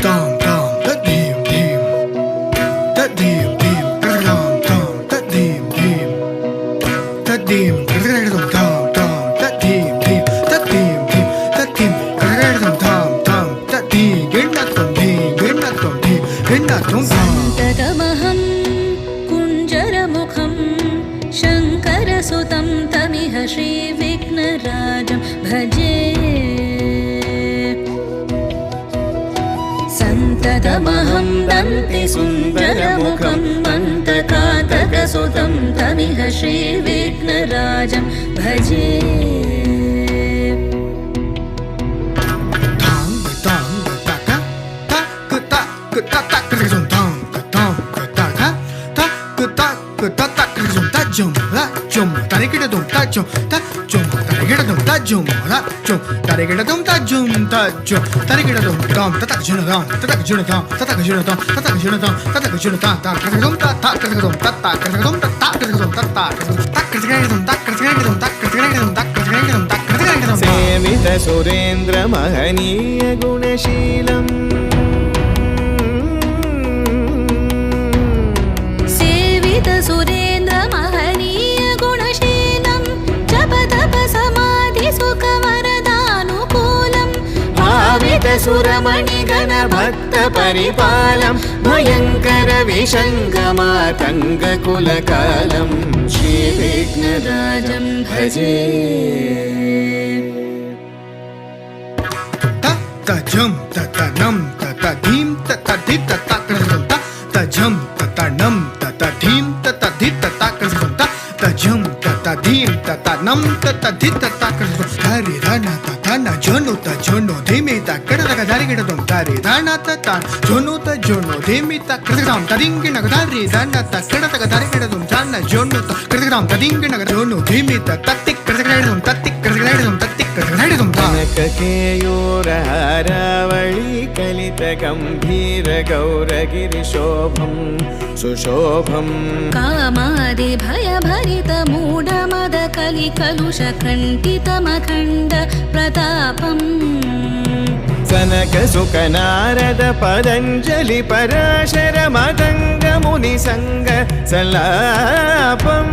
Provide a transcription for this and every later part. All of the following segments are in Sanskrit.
tam tam ta dim dim ta dim dim tam tam ta dim dim ta dim tam tam ta dim dim ta dim dim ta dim tam tam ta dim ginna tum सन्ततमहं कुञ्जरमुखं शङ्करसुतं तमिह श्रीविघ्नराजं भजे सन्ततमहं दन्तिसुन्दरमुखं मन्तकातकसुतं तमिह श्रीविघ्नराजं भजे सेवित सुरेन्द्र महनीय गुणशीलम् सेवित सुरेन्द्र महनीय गुणशीलं जपतप समाधि सुखवरदानुकूलम् भावित सुरमणिगण भक्त परिपालं भयङ्कर विशङ्गमातङ्ग कुलकालम् श्रीविघ्नराजं भजे Tajam tatanam tatadim tatadit tatakrazam tajam tatanam tatadim tatadit tatakrazam tajam tatadim tatanam tatadit tatakrazam tari rana tatana jono ta jono demita kadadaga darigidadum tari rana tatan jono ta jono demita kadadam tadingina tari rana ta kadadaga darigidadum tana jono ta kadadam tadingina jono demita tatik kadadam tatik kadadam tatik kadadam केयूरहारावळी कलित गम्भीर गौरगिरिशोभं सुशोभम् कामादि भयभरित मूढमद कलिकलुष खण्डितमखण्ड प्रतापम् सनक सुख नारद पतञ्जलि पराशर मदङ्ग मुनिसङ्ग सल्लापम्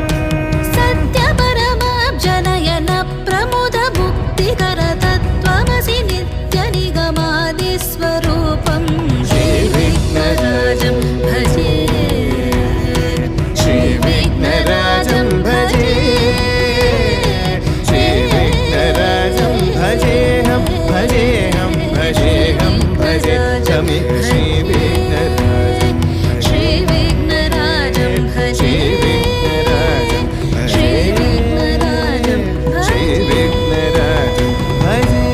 सत्यपरमाब्जनयन प्रमुद मुक्तिकर तत्त्वमसि नित्यनिगमादिस्वरूपं श्रीविघ्नराजं भजे श्रीविघ्नराजं भजे श्रीविघ्नराजं भजेऽहं भजेऽहं भजेऽहं भजे तमिह श्रीविघ्नराजं श्रीविघ्नराजं भजे श्रीविघ्नराजं श्रीविघ्नराजं भजे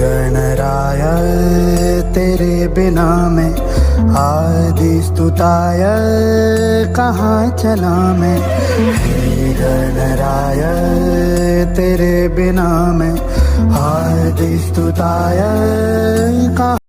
गणराय तेरे बिना मैं आदि स्तुताय कहाँ चला मैं हे गणराय तेरे बिना मैं आदि स्तुताय कहाँ